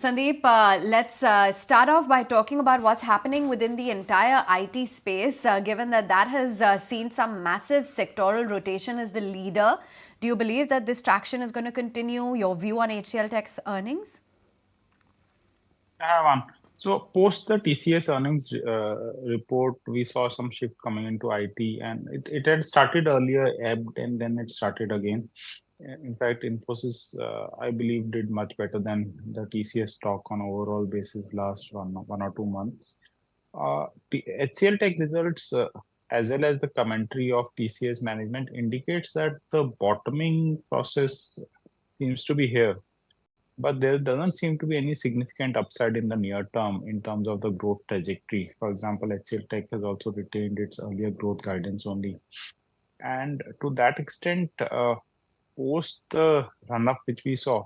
Sandeep, let's start off by talking about what's happening within the entire IT space, given that that has seen some massive sectoral rotation as the leader. Do you believe that this traction is going to continue? Your view on HCL Tech's earnings? I have one. So post the TCS earnings report, we saw some shift coming into IT, and it had started earlier, ebbed, and then it started again. In fact, Infosys, I believe, did much better than the TCS stock on overall basis last one or 2 months. HCL Tech results, as well as the commentary of TCS management, indicates that the bottoming process seems to be here, but there doesn't seem to be any significant upside in the near term in terms of the growth trajectory. For example, HCL Tech has also retained its earlier growth guidance only. And to that extent, post the run up which we saw,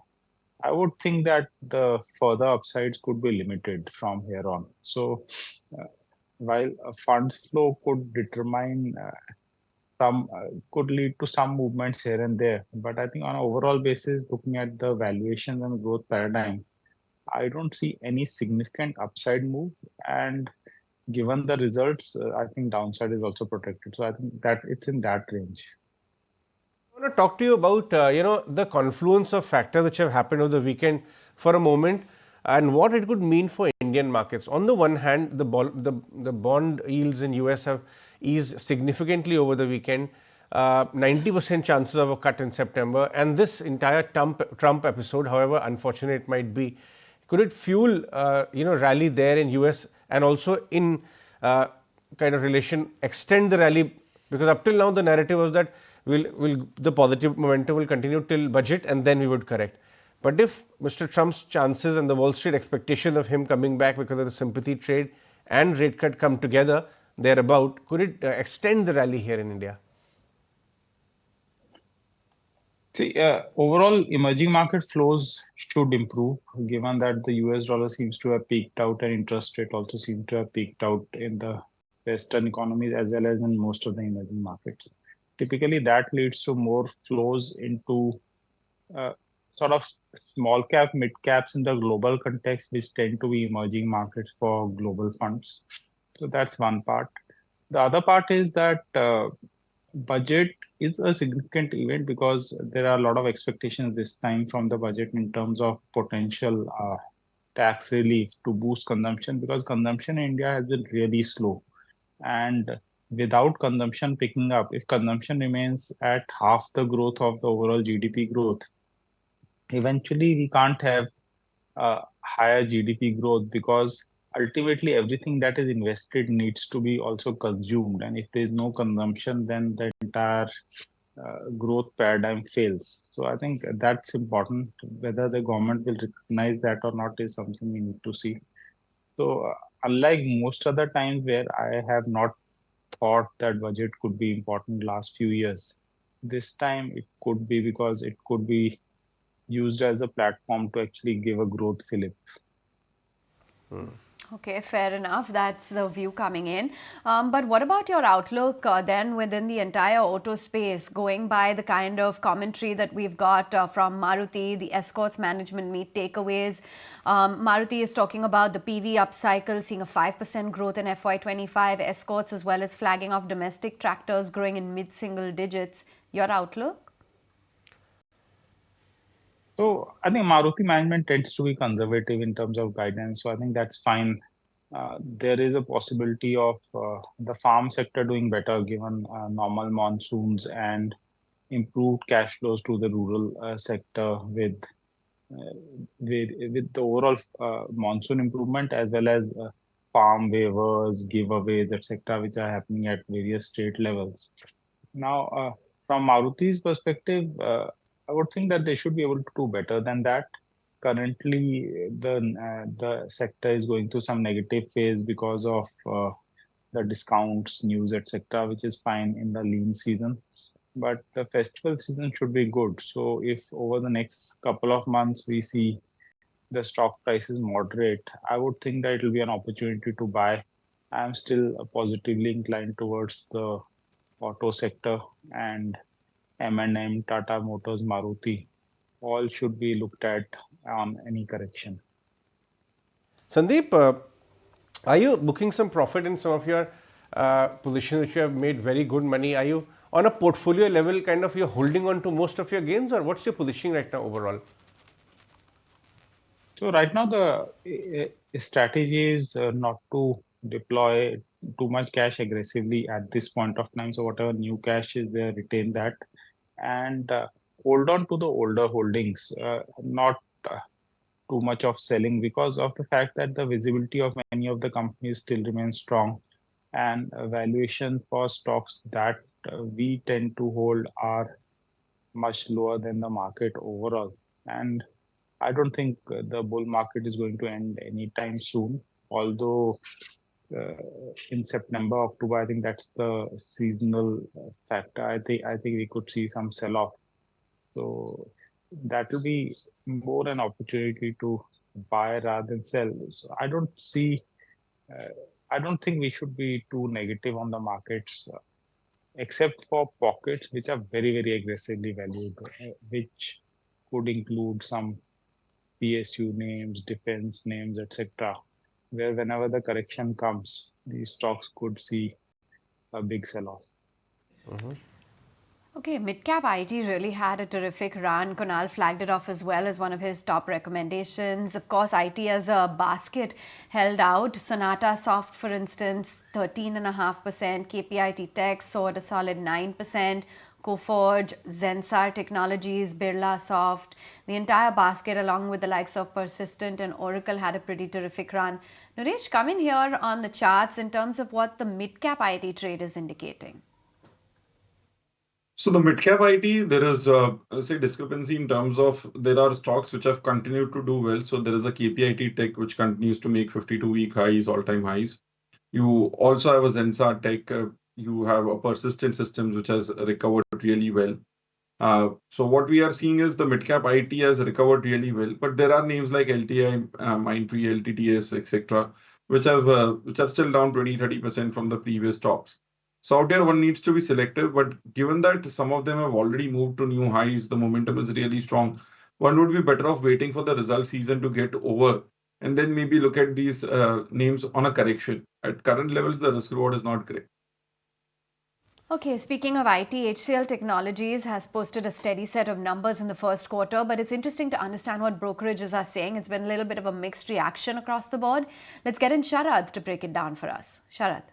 I would think that the further upsides could be limited from here on. So, uh, while funds flow could determine some could lead to some movements here and there, but I think on an overall basis, looking at the valuations and growth paradigm, I don't see any significant upside move. And given the results, I think downside is also protected. So I think that it's in that range. I want to talk to you about the confluence of factors which have happened over the weekend for a moment, and what it could mean for Indian markets. On the one hand, the bond yields in US have eased significantly over the weekend. 90% chances of a cut in September, and this entire Trump episode, however unfortunate it might be, could it fuel rally there in US, and also in kind of relation extend the rally, because up till now the narrative was that the positive momentum will continue till budget and then we would correct. But if Mr. Trump's chances and the Wall Street expectation of him coming back because of the sympathy trade and rate cut come together thereabout, could it extend the rally here in India? See, overall, emerging market flows should improve given that the US dollar seems to have peaked out and interest rate also seems to have peaked out in the Western economies as well as in most of the emerging markets. Typically, that leads to more flows into uh, sort of small cap, mid caps in the global context, which tend to be emerging markets for global funds. So that's one part. The other part is that budget is a significant event because there are a lot of expectations this time from the budget in terms of potential tax relief to boost consumption because consumption in India has been really slow. And without consumption picking up, if consumption remains at half the growth of the overall GDP growth, eventually we can't have higher GDP growth because ultimately everything that is invested needs to be also consumed. And if there is no consumption, then the entire growth paradigm fails. So I think that's important. Whether the government will recognize that or not is something we need to see. So unlike most other times where I have not thought that budget could be important last few years, this time it could be because it could be used as a platform to actually give a growth fillip. Okay, fair enough. That's the view coming in. But what about your outlook then within the entire auto space, going by the kind of commentary that we've got from Maruti, the Escorts management meet takeaways? Maruti is talking about the PV upcycle seeing a 5% growth in FY25, Escorts as well as flagging of domestic tractors growing in mid-single digits. Your outlook? So I think Maruti management tends to be conservative in terms of guidance. So I think that's fine. There is a possibility of the farm sector doing better given normal monsoons and improved cash flows to the rural sector uh, with the overall monsoon improvement as well as farm waivers, giveaways, etc., which are happening at various state levels. Now, from Maruti's perspective, I would think that they should be able to do better than that. Currently, the sector is going through some negative phase because of the discounts, news, etc., which is fine in the lean season. But the festival season should be good. So, if over the next couple of months we see the stock prices moderate, I would think that it will be an opportunity to buy. I'm still positively inclined towards the auto sector and M&M, Tata Motors, Maruti, all should be looked at on any correction. Sandeep, are you booking some profit in some of your positions which you have made very good money? Are you on a portfolio level kind of you're holding on to most of your gains, or what's your positioning right now overall? So right now the strategy is not to deploy too much cash aggressively at this point of time. So whatever new cash is there, retain that and hold on to the older holdings, not uh, too much of selling because of the fact that the visibility of many of the companies still remains strong and valuation for stocks that we tend to hold are much lower than the market overall. And I don't think the bull market is going to end anytime soon. Although in September, October, I think that's the seasonal factor. I think we could see some sell-off. So that will be more an opportunity to buy rather than sell. So uh, I don't think we should be too negative on the markets, except for pockets which are very, very aggressively valued, which could include some PSU names, defense names, etc., where whenever the correction comes, these stocks could see a big sell-off. Okay, Midcap IT really had a terrific run. Kunal flagged it off as well as one of his top recommendations. Of course, IT as a basket held out. Sonata Soft, for instance, 13.5%. KPIT Tech soared a solid 9%. Coforge, Zensar Technologies, Birla Soft, the entire basket, along with the likes of Persistent and Oracle, had a pretty terrific run. Naresh, come in here on the charts in terms of what the midcap IT trade is indicating. So the mid-cap IT, there is say discrepancy in terms of there are stocks which have continued to do well. So there is a KPIT Tech which continues to make 52-week highs, all-time highs. You also have a Zensar Tech. You have a Persistent Systems which has recovered really well. So what we are seeing is the mid-cap IT has recovered really well, but there are names like LTI, Mindtree, LTTS, etc., which are still down 20-30% from the previous tops. So out there, one needs to be selective, but given that some of them have already moved to new highs, the momentum is really strong. One would be better off waiting for the result season to get over, and then maybe look at these names on a correction. At current levels, the risk reward is not great. Okay, speaking of IT, HCL Technologies has posted a steady set of numbers in the first quarter, but it's interesting to understand what brokerages are saying. It's been a little bit of a mixed reaction across the board. Let's get in Sharad to break it down for us. Sharad.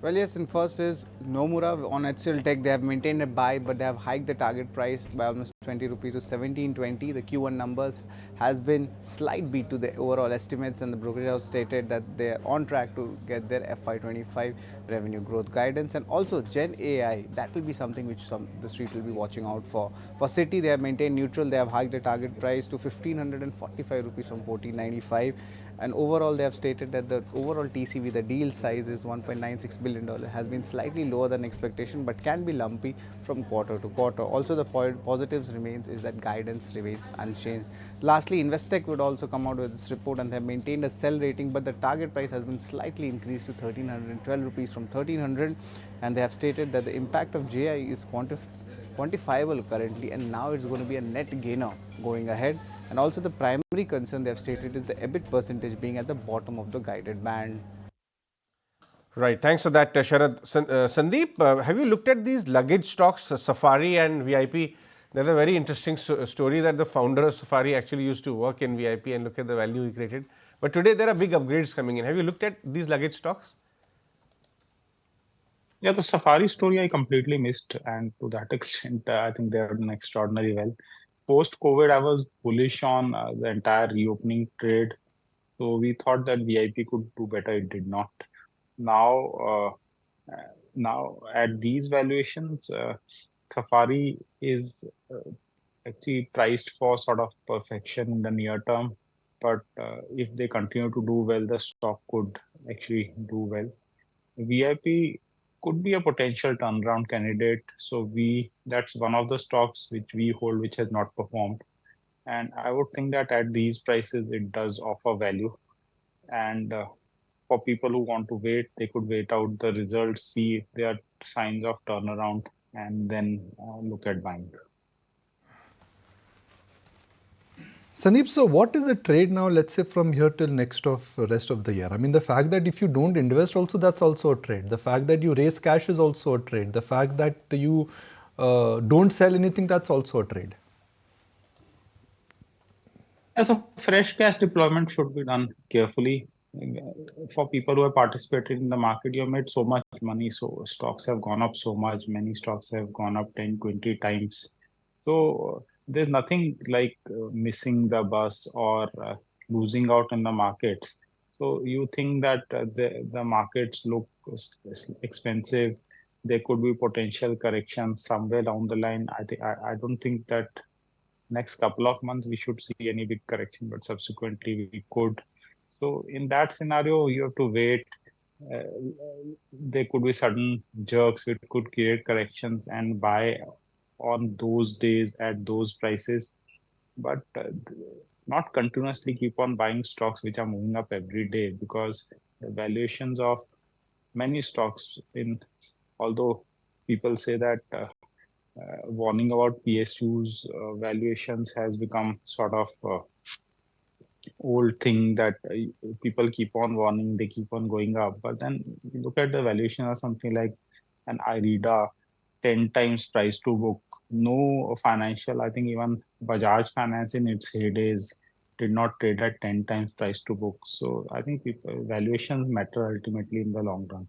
Well, yes, and first is Nomura on HCL Tech. They have maintained a buy, but they have hiked the target price by almost 20 rupees to 1720. The Q1 numbers has been slight beat to the overall estimates, and the brokerage house stated that they are on track to get their FY25 revenue growth guidance. And also Gen AI, that will be something which the street will be watching out for. For Citi, they have maintained neutral. They have hiked the target price to 1545 rupees from 1495. And overall, they have stated that the overall TCV, the deal size is $1.96 billion, has been slightly lower than expectation, but can be lumpy from quarter to quarter. Also, the positives remains is that guidance remains unchanged. Lastly, Investec would also come out with this report, and they have maintained a sell rating, but the target price has been slightly increased to 1312 rupees from 1300, and they have stated that the impact of JI is quantifiable currently, and now it's going to be a net gainer going ahead. And also the primary concern they have stated is the EBIT percentage being at the bottom of the guided band. Right. Thanks for that, Sharad. Sandeep, have you looked at these luggage stocks, Safari and VIP? There's a very interesting story that the founder of Safari actually used to work in VIP and look at the value he created. But today there are big upgrades coming in. Have you looked at these luggage stocks? Yeah, the Safari story I completely missed, and to that extent, I think they're doing extraordinarily well. Post-COVID, I was bullish on the entire reopening trade, so we thought that VIP could do better. It did not. Now, now at these valuations, Safari is actually priced for sort of perfection in the near term. But if they continue to do well, the stock could actually do well. VIP could be a potential turnaround candidate. So that's one of the stocks which we hold which has not performed. And I would think that at these prices it does offer value. And for people who want to wait, they could wait out the results, see if there are signs of turnaround, and then look at buying. Sandeep, so what is the trade now, let's say from here till rest of the year? I mean, the fact that if you don't invest also, that's also a trade. The fact that you raise cash is also a trade. The fact that you don't sell anything, that's also a trade. As a fresh cash deployment should be done carefully. For people who have participated in the market, you have made so much money, so stocks have gone up so much. Many stocks have gone up 10, 20 times. So there's nothing like missing the bus or losing out in the markets. So you think that the markets look expensive. There could be potential corrections somewhere down the line. I don't think that next couple of months we should see any big correction, but subsequently we could. So in that scenario, you have to wait. There could be sudden jerks which could create corrections and buy on those days at those prices, but not continuously keep on buying stocks which are moving up every day, because the valuations of many stocks in, although people say that warning about PSUs valuations has become sort of old thing that people keep on warning, they keep on going up. But then you look at the valuation of something like an IRIDA, 10 times price to book. No financial, I think even Bajaj Finance in its heydays did not trade at 10 times price to book. So I think valuations matter ultimately in the long run.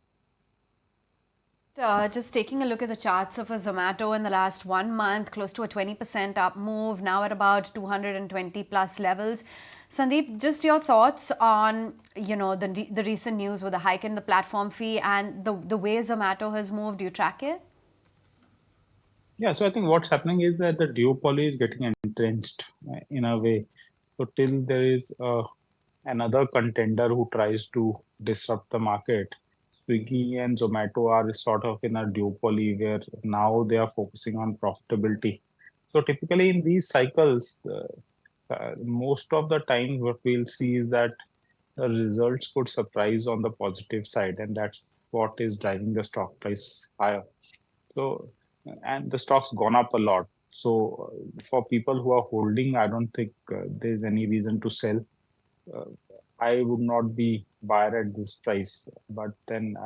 Just taking a look at the charts of a Zomato in the last 1 month, close to a 20% up move, now at about 220 plus levels. Sandeep, just your thoughts on the recent news with the hike in the platform fee and the way Zomato has moved. Do you track it? Yeah, so I think what's happening is that the duopoly is getting entrenched in a way. So till there is another contender who tries to disrupt the market, Swiggy and Zomato are sort of in a duopoly where now they are focusing on profitability. So typically in these cycles, most of the time what we'll see is that the results could surprise on the positive side, and that's what is driving the stock price higher. So, and the stock's gone up a lot. So, for people who are holding, I don't think there's any reason to sell. Uh, I would not be buyer at this price, but then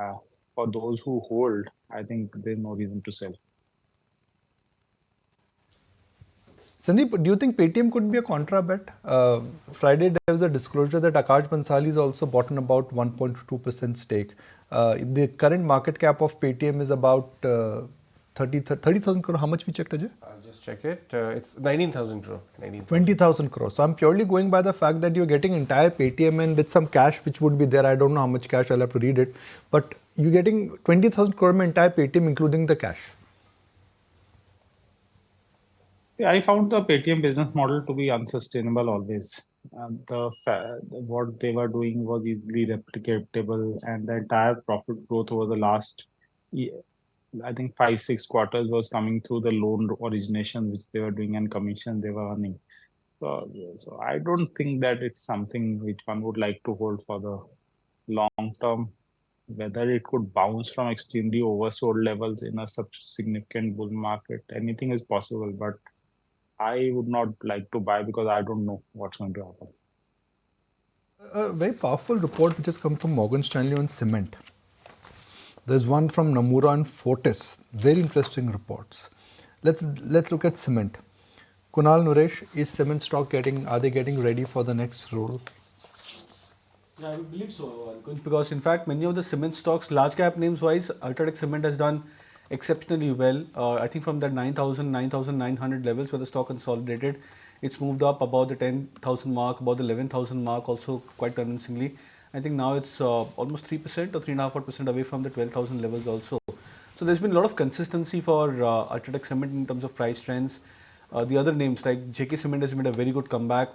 for those who hold, I think there's no reason to sell. Sandeep, do you think Paytm could be a contra bet? Friday there was a disclosure that Akash Bansali is also bought in about 1.2% stake. The current market cap of Paytm is about 30,000 crore. How much we checked, Ajay? I'll just check it. It's 19,000 crore. 20,000 crore. So I'm purely going by the fact that you're getting entire Paytm and with some cash which would be there. I don't know how much cash, I'll have to read it. But you're getting 20,000 crore में entire Paytm including the cash. See, I found the Paytm business model to be unsustainable always. What they were doing was easily replicatable, and the entire profit growth over the last, I think 5, 6 quarters was coming through the loan origination which they were doing and commission they were earning. So I don't think that it's something which one would like to hold for the long term. Whether it could bounce from extremely oversold levels in a significant bull market, anything is possible, but I would not like to buy because I don't know what's going to happen. A very powerful report which has come from Morgan Stanley on cement. There's one from Nomura and Fortis. Very interesting reports. Let's look at cement. Kunal, Nuresh, is cement stock are they getting ready for the next roll? Yeah, I believe so, Kunj, because in fact many of the cement stocks, large cap names wise, UltraTech Cement has done exceptionally well. I think from that 9,000, 9,900 levels where the stock consolidated, it's moved up about the 10,000 mark, about the 11,000 mark also quite convincingly. I think now it's almost 3% or 3.5% away from the 12,000 levels also. So there's been a lot of consistency for UltraTech Cement in terms of price trends. The other names like JK Cement has made a very good comeback.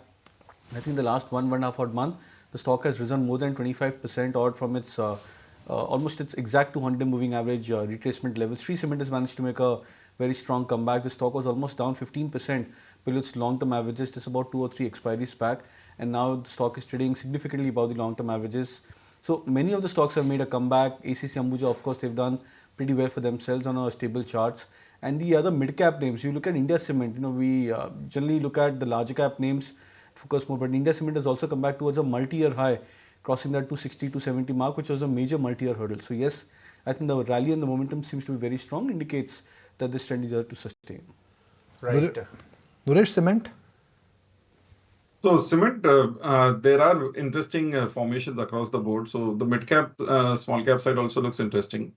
I think the last 1.5 odd month, the stock has risen more than 25% odd from its almost its exact 200 moving average retracement levels. Shree Cement has managed to make a very strong comeback. The stock was almost down 15% below its long-term averages just about 2 or 3 expiries back, and now the stock is trading significantly above the long-term averages. So many of the stocks have made a comeback. ACC Ambuja, of course, they've done pretty well for themselves on our stable charts. And the other mid-cap names, you look at India Cement, we generally look at the larger cap names focus more. But India Cement has also come back towards a multi-year high, crossing that 260, 270 mark, which was a major multi-year hurdle. So yes, I think the rally and the momentum seems to be very strong, indicates that this trend is there to sustain. Right. Nuresh, cement? So cement, there are interesting formations across the board. So the mid cap, small cap side also looks interesting.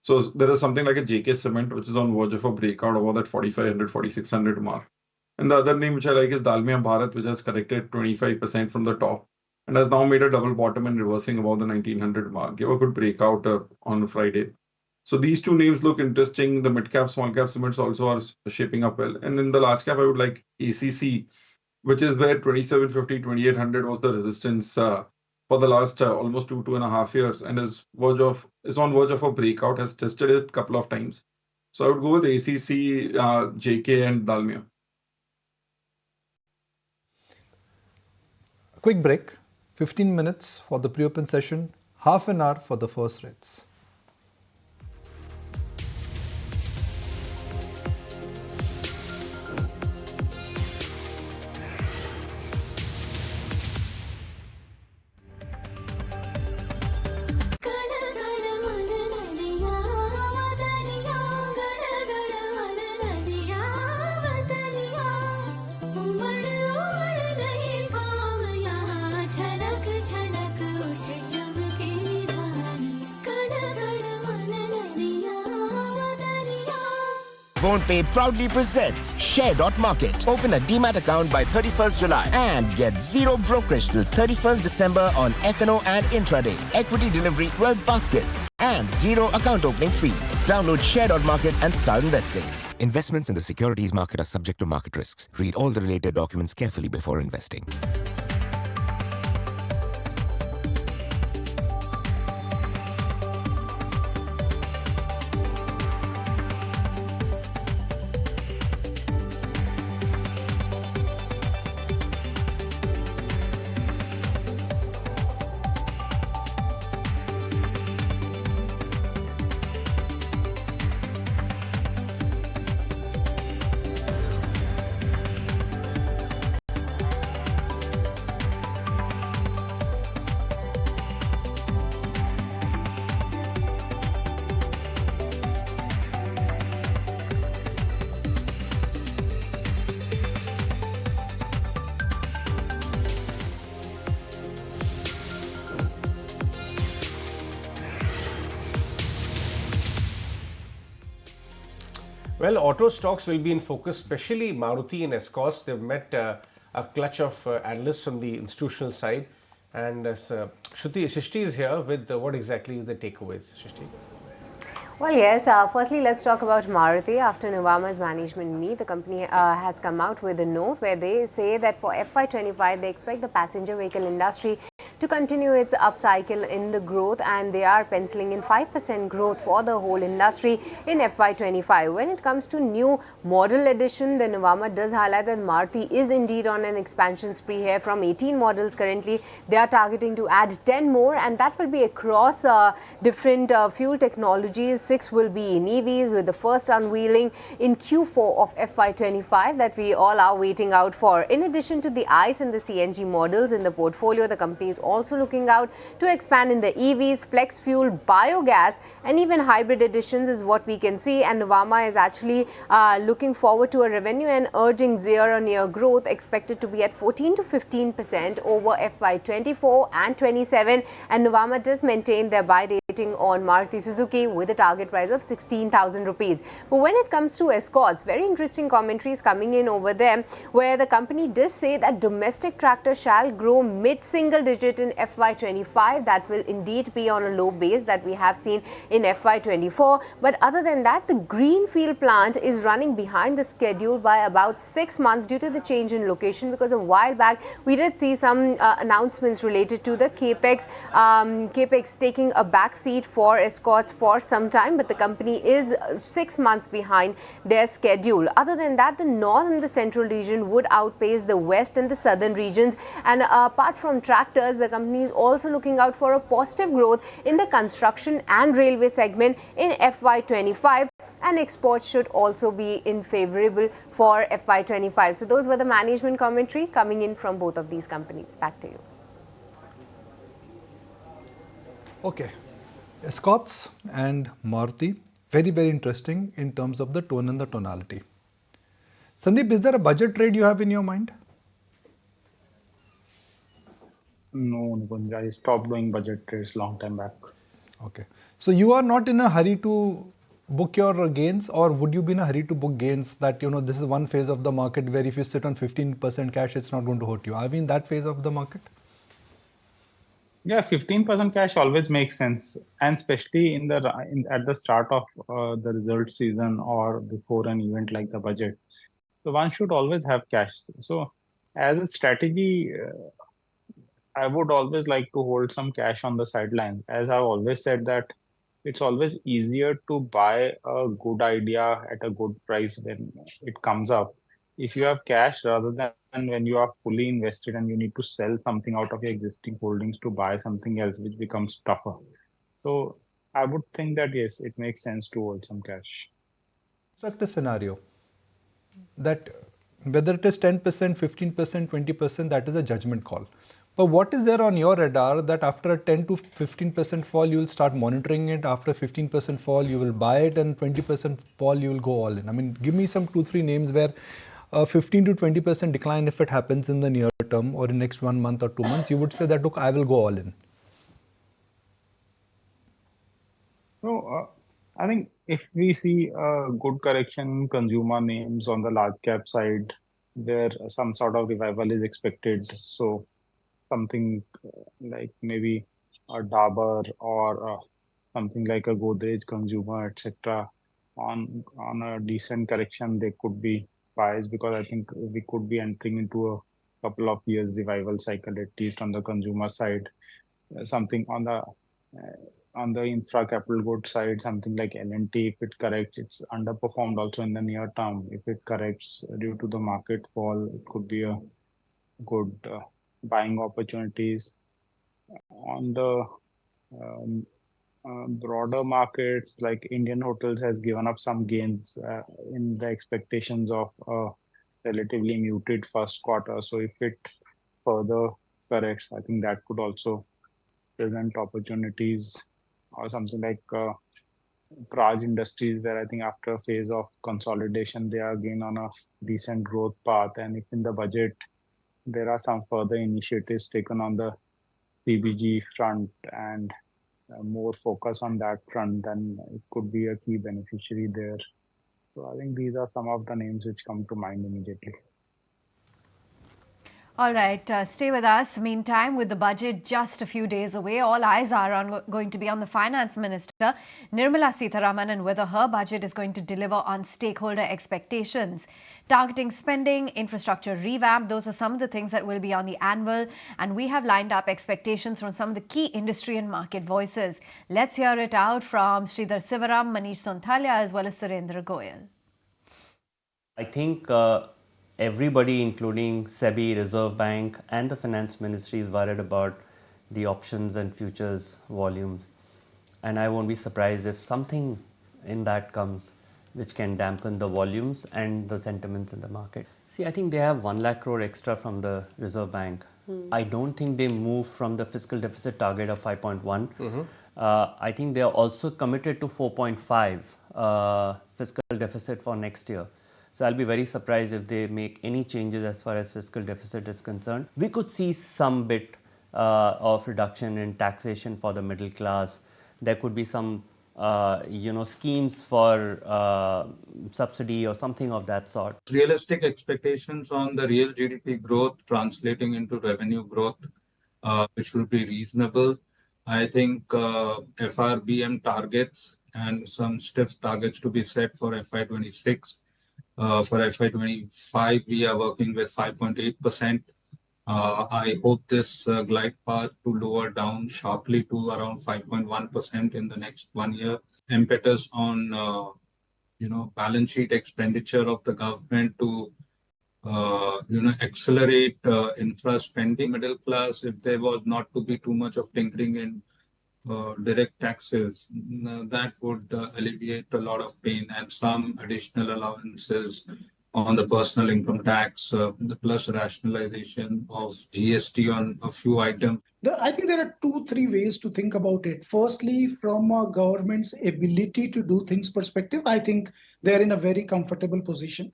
So there is something like a JK Cement, which is on verge of a breakout over that 4,500, 4,600 mark. And the other name which I like is Dalmia Bharat, which has corrected 25% from the top and has now made a double bottom and reversing above the 1,900 mark. Gave a good breakout on Friday. So these two names look interesting. The mid cap, small cap cements also are shaping up well. And in the large cap, I would like ACC, which is where 2,750, 2,800 was the resistance for the last almost 2.5 years, and is on verge of a breakout, has tested it a couple of times. So I would go with ACC, JK and Dalmia. A quick break, 15 minutes for the pre-open session, half an hour for the first rates. PhonePe proudly presents Share.Market. Open a Demat account by 31st July and get zero brokerage till 31st December on FNO and intraday, equity delivery, wealth baskets, and zero account opening fees. Download Share.Market and start investing. Investments in the securities market are subject to market risks. Read all the related documents carefully before investing. Well, auto stocks will be in focus, especially Maruti and Escorts. They've met a clutch of analysts from the institutional side. And Shrishti is here with what exactly is the takeaways, Shrishti? Well, yes. Firstly, let's talk about Maruti. After Nuvama's management meet, the company has come out with a note where they say that for FY25, they expect the passenger vehicle industry to continue its upcycle in the growth, and they are penciling in 5% growth for the whole industry in FY25. When it comes to new model addition, the Nuvama does highlight that Maruti is indeed on an expansion spree here. From 18 models currently, they are targeting to add 10 more, and that will be across different fuel technologies. 6 will be in EVs, with the first unveiling in Q4 of FY25 that we all are waiting out for. In addition to the ICE and the CNG models in the portfolio, the company is also looking out to expand in the EVs, flex fuel, biogas, and even hybrid editions is what we can see. And Nuvama is actually looking forward to a revenue and urging year-on-year growth expected to be at 14 to 15% over FY24 and 27. And Nuvama does maintain their buy rating on Maruti Suzuki with a target price of 16,000 rupees. But when it comes to Escorts, very interesting commentaries coming in over there, where the company does say that domestic tractors shall grow mid-single digit in FY25. That will indeed be on a low base that we have seen in FY24. But other than that, the greenfield plant is running behind the schedule by about 6 months due to the change in location, because a while back we did see some announcements related to the capex taking a backseat seat for Escorts for some time, but the company is 6 months behind their schedule. Other than that, the north and the central region would outpace the west and the southern regions. And apart from tractors, the company is also looking out for a positive growth in the construction and railway segment in FY25. And exports should also be in favorable for FY25. So those were the management commentary coming in from both of these companies. Back to you. Okay, Escorts and Maruti, very, very interesting in terms of the tone and the tonality. Sandeep, is there a budget trade you have in your mind? No, Nikunj, I stopped doing budget trades long time back. Okay, so you are not in a hurry to book your gains, or would you be in a hurry to book gains that, you know, this is one phase of the market where if you sit on 15% cash, it's not going to hurt you? Are we in that phase of the market? Yeah, 15% cash always makes sense, and especially at the start of the result season or before an event like the budget. So one should always have cash. So as a strategy, I would always like to hold some cash on the sideline. As I've always said that it's always easier to buy a good idea at a good price when it comes up if you have cash rather than when you are fully invested and you need to sell something out of your existing holdings to buy something else, which becomes tougher. So I would think that yes, it makes sense to hold some cash. Construct a scenario that whether it is 10%, 15%, 20%, that is a judgment call. But what is there on your radar that after a 10 to 15% fall, you will start monitoring it, after 15% fall, you will buy it, and 20% fall, you will go all in? I mean, give me some 2-3 names where 15 to 20% decline, if it happens in the near term or in next 1 month or 2 months, you would say that, look, I will go all in. So I think if we see a good correction in consumer names on the large cap side, where some sort of revival is expected, so something like maybe a Dabur or something like a Godrej Consumer, etc. On a decent correction, they could be buys, because I think we could be entering into a couple of years revival cycle, at least on the consumer side. Something on the infra capital goods side, something like L&T, if it corrects, it's underperformed also in the near term. If it corrects due to the market fall, it could be a good buying opportunities. On the broader markets, like Indian hotels has given up some gains in the expectations of a relatively muted first quarter. So if it further corrects, I think that could also present opportunities. Or something like Praj Industries, where I think after a phase of consolidation, they are again on a decent growth path. And if in the budget, there are some further initiatives taken on the CBG front and more focus on that front, then it could be a key beneficiary there. So I think these are some of the names which come to mind immediately. All right, stay with us. Meantime, with the budget just a few days away, all eyes are going to be on the Finance Minister, Nirmala Sitharaman, and whether her budget is going to deliver on stakeholder expectations. Targeting spending, infrastructure revamp, those are some of the things that will be on the anvil. And we have lined up expectations from some of the key industry and market voices. Let's hear it out from Sridhar Sivaram, Manish Sonthalia, as well as Surendra Goyal. I think everybody, including SEBI, Reserve Bank, and the Finance Ministry, is worried about the options and futures volumes. And I won't be surprised if something in that comes which can dampen the volumes and the sentiments in the market. See, I think they have 1 lakh crore extra from the Reserve Bank. I don't think they move from the fiscal deficit target of 5.1. I think they are also committed to 4.5 fiscal deficit for next year. So I'll be very surprised if they make any changes as far as fiscal deficit is concerned. We could see some bit of reduction in taxation for the middle class. There could be some schemes for subsidy or something of that sort. Realistic expectations on the real GDP growth translating into revenue growth, which will be reasonable. I think FRBM targets and some stiff targets to be set for FY26. For FY25, we are working with 5.8%. I hope this glide path to lower down sharply to around 5.1% in the next 1 year. Impetus on balance sheet expenditure of the government to accelerate infra spending. Middle class, if there was not to be too much of tinkering in direct taxes, that would alleviate a lot of pain, and some additional allowances on the personal income tax, the plus rationalization of GST on a few items. I think there are two, three ways to think about it. Firstly, from a government's ability to do things perspective, I think they're in a very comfortable position.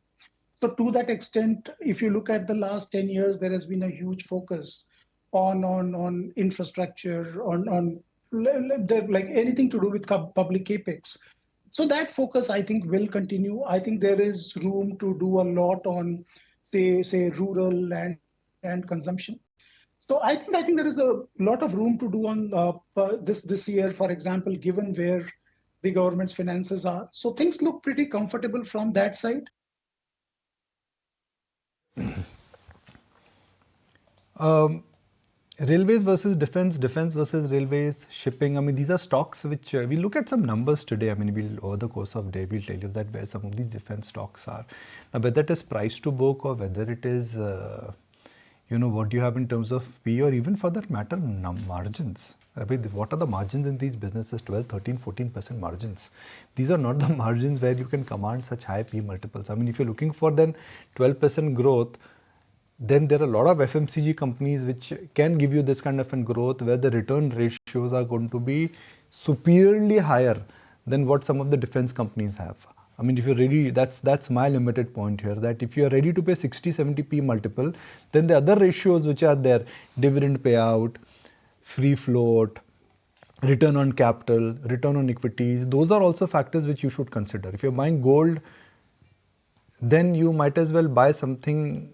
So to that extent, if you look at the last 10 years, there has been a huge focus on infrastructure, on like anything to do with public capex. So that focus, I think, will continue. I think there is room to do a lot on, say rural land and consumption. So I think there is a lot of room to do on this year, for example, given where the government's finances are. So things look pretty comfortable from that side. Railways versus defense, defense versus railways, shipping. I mean, these are stocks which we look at some numbers today. I mean, over the course of the day, we'll tell you that where some of these defense stocks are. Now, whether it is price to book or whether it is, what you have in terms of P or even for that matter, margins. I mean, what are the margins in these businesses? 12, 13, 14% margins. These are not the margins where you can command such high P multiples. I mean, if you're looking for then 12% growth, then there are a lot of FMCG companies which can give you this kind of a growth where the return ratios are going to be superiorly higher than what some of the defense companies have. I mean, if you're ready, that's my limited point here, that if you're ready to pay 60, 70p multiple, then the other ratios which are there, dividend payout, free float, return on capital, return on equities, those are also factors which you should consider. If you're buying gold, then you might as well buy something.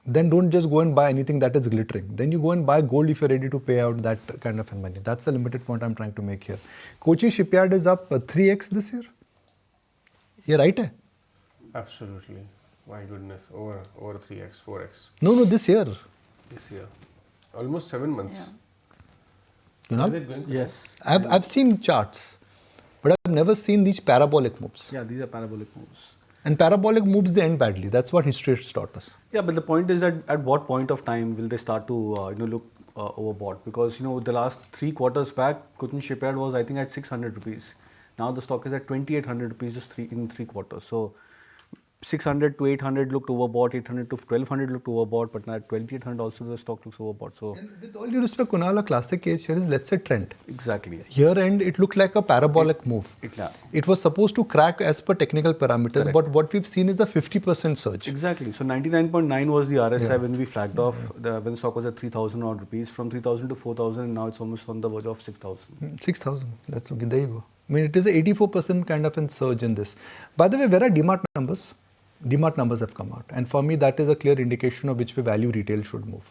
Then don't just go and buy anything that is glittering. Then you go and buy gold if you're ready to pay out that kind of money. That's the limited point I'm trying to make here. Kochi shipyard is up 3x this year. You're right, eh? Absolutely. My goodness, over 3x, 4x. No, this year. This year, almost 7 months. Yeah. You know? Yes. I've seen charts, but I've never seen these parabolic moves. Yeah, these are parabolic moves. And parabolic moves, they end badly. That's what history has taught us. Yeah, but the point is that at what point of time will they start to look overbought? Because the last 3 quarters back, Cotton Shipyard was I think at 600 rupees. Now the stock is at 2,800 rupees just in 3 quarters. So 600 to 800 looked overbought, 800 to 1200 looked overbought, but now at 2,800 also the stock looks overbought. So and with all due respect, Kunal, a classic case here is, let's say, Trent. Exactly. Here end, it looked like a parabolic move. It was supposed to crack as per technical parameters, correct, but what we've seen is a 50% surge. Exactly. So 99.9 was the RSI when we flagged off, when the stock was at 3,000 odd rupees, from 3,000 to 4,000, and now it's almost on the verge of 6,000. 6,000. That's okay. There you go. I mean, it is a 84% kind of a surge in this. By the way, where are DMart numbers? DMart numbers have come out, and for me that is a clear indication of which way value retail should move.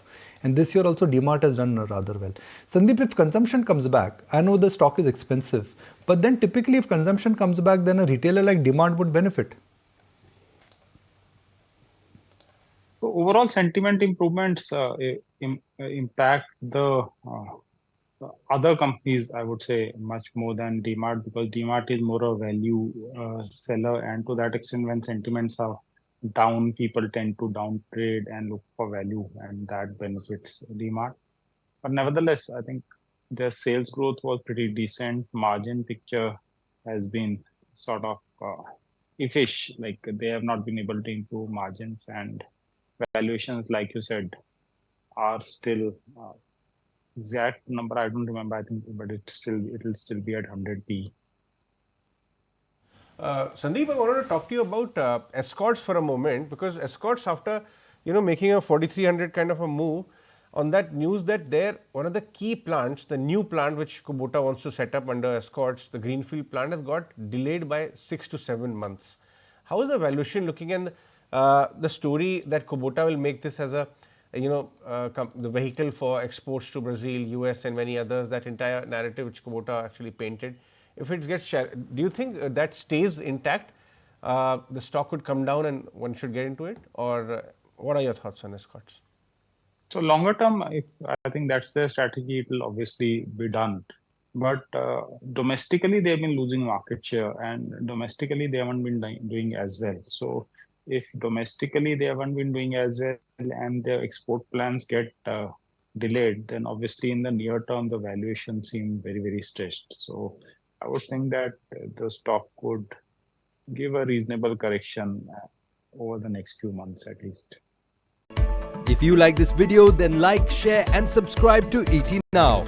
And this year also DMart has done rather well. Sandip, if consumption comes back, I know the stock is expensive, but then typically if consumption comes back, then a retailer like DMart would benefit. So overall sentiment improvements impact the other companies, I would say, much more than DMart, because DMart is more a value seller, and to that extent, when sentiments are down, people tend to downtrade and look for value, and that benefits DMart. But nevertheless, I think their sales growth was pretty decent. Margin picture has been sort of iffish, like they have not been able to improve margins, and valuations, like you said, are still exact number I don't remember, I think, but it'll still be at 100p. Sandip, I wanted to talk to you about Escorts for a moment, because Escorts, after making a 4,300 kind of a move, on that news that one of the key plants, the new plant which Kubota wants to set up under Escorts, the greenfield plant, has got delayed by 6 to 7 months. How is the valuation looking, and the story that Kubota will make this as a the vehicle for exports to Brazil, US and many others, that entire narrative which Kubota actually painted, if it gets shared, do you think that stays intact? The stock could come down and one should get into it, or what are your thoughts on Escorts? So longer term, if I think that's their strategy, it will obviously be done. But domestically, they've been losing market share, and domestically they haven't been doing as well. So if domestically they haven't been doing as well, and their export plans get delayed, then obviously in the near term the valuation seem very stretched. So I would think that the stock could give a reasonable correction over the next few months at least. If you like this video, then like, share and subscribe to ET Now.